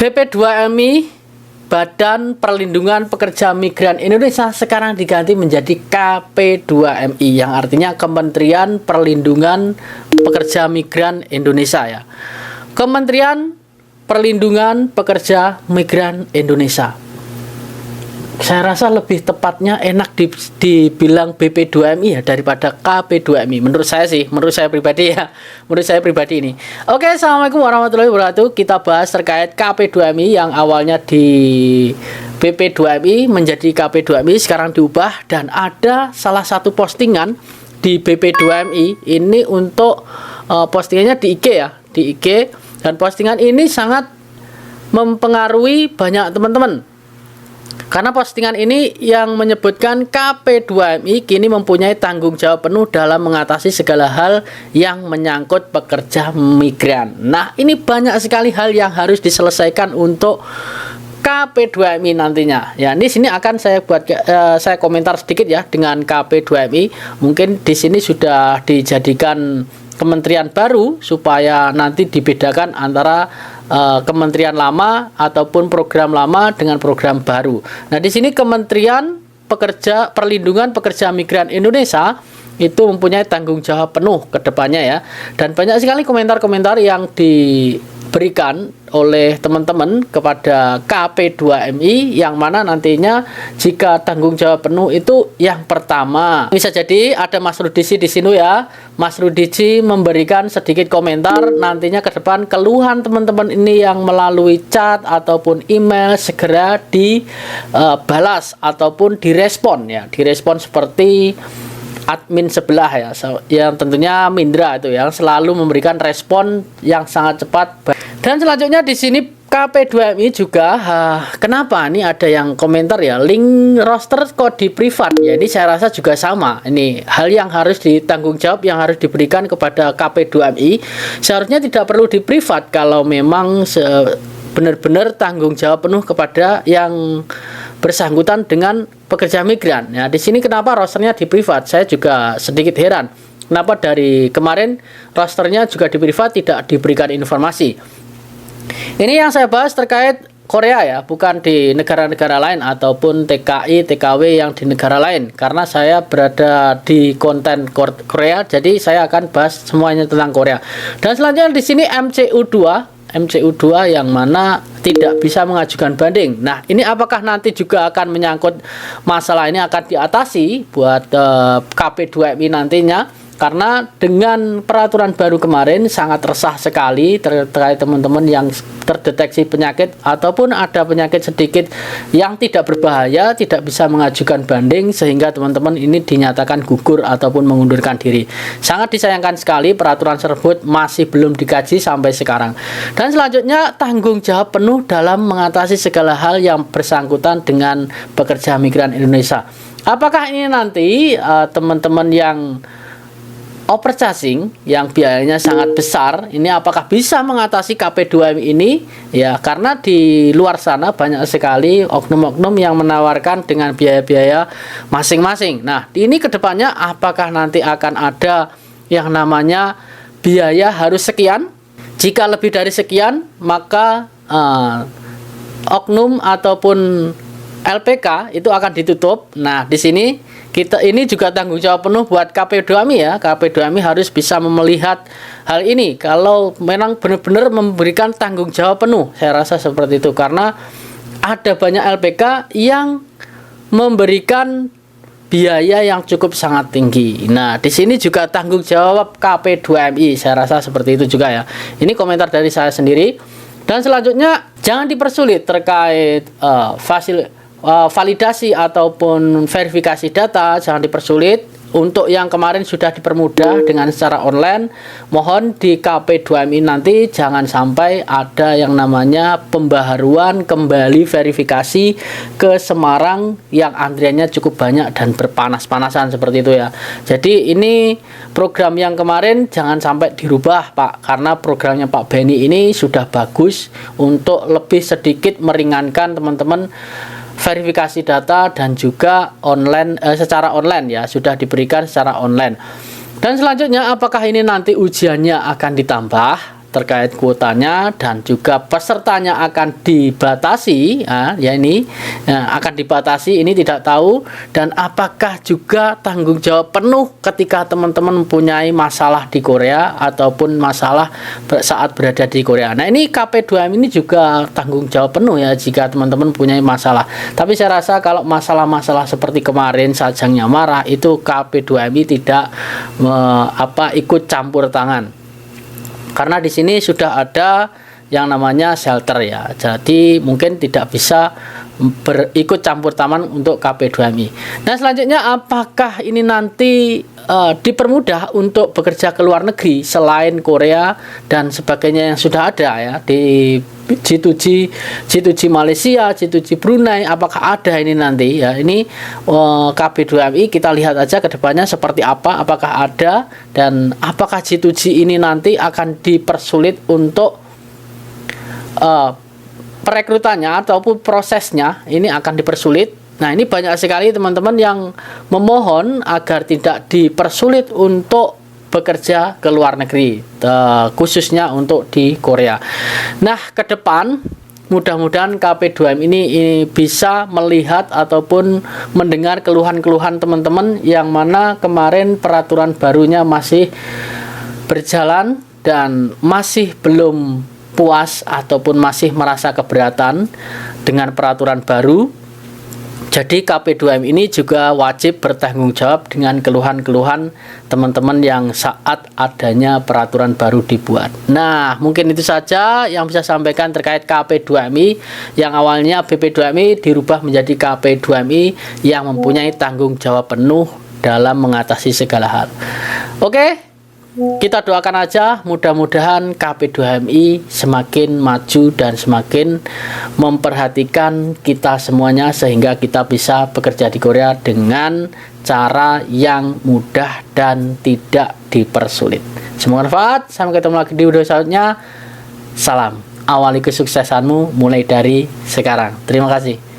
BP2MI, Badan Perlindungan Pekerja Migran Indonesia, sekarang diganti menjadi KP2MI, yang artinya Kementerian Perlindungan Pekerja Migran Indonesia ya. Kementerian Perlindungan Pekerja Migran Indonesia. Saya rasa lebih tepatnya enak dibilang BP2MI ya daripada KP2MI. Menurut saya sih, menurut saya pribadi ya. Menurut saya pribadi ini. Oke, assalamualaikum warahmatullahi wabarakatuh. Kita bahas terkait KP2MI yang awalnya di BP2MI menjadi KP2MI, sekarang diubah, dan ada salah satu postingan di BP2MI ini untuk postingannya di IG ya, di IG, dan postingan ini sangat mempengaruhi banyak teman-teman. Karena postingan ini yang menyebutkan KP2MI kini mempunyai tanggung jawab penuh dalam mengatasi segala hal yang menyangkut pekerja migran. Nah, ini banyak sekali hal yang harus diselesaikan untuk KP2MI nantinya. Ya, di sini akan saya saya komentar sedikit ya dengan KP2MI. Mungkin di sini sudah dijadikan kementerian baru supaya nanti dibedakan antara kementerian lama ataupun program lama dengan program baru. Nah, di sini Kementerian Perlindungan Pekerja Migran Indonesia itu mempunyai tanggung jawab penuh ke depannya ya. Dan banyak sekali komentar-komentar yang diberikan oleh teman-teman kepada KP2MI, yang mana nantinya jika tanggung jawab penuh itu yang pertama, bisa jadi ada Mas Rudici di sini ya. Mas Rudici memberikan sedikit komentar, nantinya ke depan keluhan teman-teman ini yang melalui chat ataupun email segera dibalas ataupun direspon ya, direspon seperti admin sebelah ya, yang tentunya Mindra itu yang selalu memberikan respon yang sangat cepat. Dan selanjutnya di sini KP2MI juga kenapa ini ada yang komentar ya, link roster kok di privat ya. Ini saya rasa juga sama, ini hal yang harus ditanggung jawab yang harus diberikan kepada KP2MI. Seharusnya tidak perlu di privat kalau memang benar-benar tanggung jawab penuh kepada yang bersangkutan dengan pekerja migran. Nah, di sini kenapa rosternya di privat? Saya juga sedikit heran. Kenapa dari kemarin rosternya juga di privat, tidak diberikan informasi. Ini yang saya bahas terkait Korea ya, bukan di negara-negara lain ataupun TKI, TKW yang di negara lain. Karena saya berada di konten Korea, jadi saya akan bahas semuanya tentang Korea. Dan selanjutnya di sini MCU2 yang mana tidak bisa mengajukan banding. Nah, ini apakah nanti juga akan menyangkut masalah ini akan diatasi buat KP2MI nantinya? Karena dengan peraturan baru kemarin sangat resah sekali terkait teman-teman yang terdeteksi penyakit ataupun ada penyakit sedikit yang tidak berbahaya, tidak bisa mengajukan banding, sehingga teman-teman ini dinyatakan gugur ataupun mengundurkan diri. Sangat disayangkan sekali peraturan tersebut masih belum dikaji sampai sekarang. Dan selanjutnya tanggung jawab penuh dalam mengatasi segala hal yang bersangkutan dengan pekerja migran Indonesia. Apakah ini nanti teman-teman yang overcharging yang biayanya sangat besar ini apakah bisa mengatasi KP2MI ini ya, karena di luar sana banyak sekali oknum-oknum yang menawarkan dengan biaya-biaya masing-masing. Nah, ini kedepannya apakah nanti akan ada yang namanya biaya harus sekian, jika lebih dari sekian maka oknum ataupun LPK itu akan ditutup. Nah, di sini kita ini juga tanggung jawab penuh buat KP2MI ya. KP2MI harus bisa melihat hal ini kalau memang benar-benar memberikan tanggung jawab penuh. Saya rasa seperti itu, karena ada banyak LPK yang memberikan biaya yang cukup sangat tinggi. Nah, di sini juga tanggung jawab KP2MI. Saya rasa seperti itu juga ya. Ini komentar dari saya sendiri. Dan selanjutnya jangan dipersulit terkait validasi ataupun verifikasi data, jangan dipersulit. Untuk yang kemarin sudah dipermudah dengan secara online, mohon di KP2MI nanti jangan sampai ada yang namanya pembaharuan kembali verifikasi ke Semarang yang antriannya cukup banyak dan berpanas-panasan seperti itu ya. Jadi ini program yang kemarin jangan sampai dirubah Pak, karena programnya Pak Beni ini sudah bagus untuk lebih sedikit meringankan teman-teman verifikasi data dan juga online secara online ya, sudah diberikan secara online. Dan selanjutnya apakah ini nanti ujiannya akan ditambah? terkait kuotanya, dan juga pesertanya akan dibatasi. Ya ini akan dibatasi, ini tidak tahu. Dan apakah juga tanggung jawab penuh ketika teman-teman mempunyai masalah di Korea ataupun masalah saat berada di Korea. Nah, ini KP2M ini juga tanggung jawab penuh ya jika teman-teman mempunyai masalah. Tapi saya rasa kalau masalah-masalah seperti kemarin Sajangnya marah, itu KP2MI tidak ikut campur tangan. Karena di sini sudah ada yang namanya shelter ya. Jadi mungkin tidak bisa berikut campur tangan untuk KP2MI. Nah, selanjutnya apakah ini nanti dipermudah untuk bekerja ke luar negeri selain Korea dan sebagainya yang sudah ada ya di G2G Malaysia, G2G Brunei, apakah ada ini nanti ya? Ini KP2MI kita lihat aja ke depannya seperti apa, apakah ada, dan apakah G2G ini nanti akan dipersulit untuk perekrutannya ataupun prosesnya ini akan dipersulit. Nah, ini banyak sekali teman-teman yang memohon agar tidak dipersulit untuk bekerja ke luar negeri, khususnya untuk di Korea. Nah, ke depan mudah-mudahan KP2M ini bisa melihat ataupun mendengar keluhan-keluhan teman-teman yang mana kemarin peraturan barunya masih berjalan dan masih belum puas ataupun masih merasa keberatan dengan peraturan baru. Jadi KP2M ini juga wajib bertanggung jawab dengan keluhan-keluhan teman-teman yang saat adanya peraturan baru dibuat. Nah, mungkin itu saja yang bisa sampaikan terkait KP2MI yang awalnya BP2MI dirubah menjadi KP2MI yang mempunyai tanggung jawab penuh dalam mengatasi segala hal. Oke. Kita doakan aja mudah-mudahan KP2MI semakin maju dan semakin memperhatikan kita semuanya sehingga kita bisa bekerja di Korea dengan cara yang mudah dan tidak dipersulit. Semoga bermanfaat. Sampai ketemu lagi di video selanjutnya. Salam. Awali kesuksesanmu mulai dari sekarang. Terima kasih.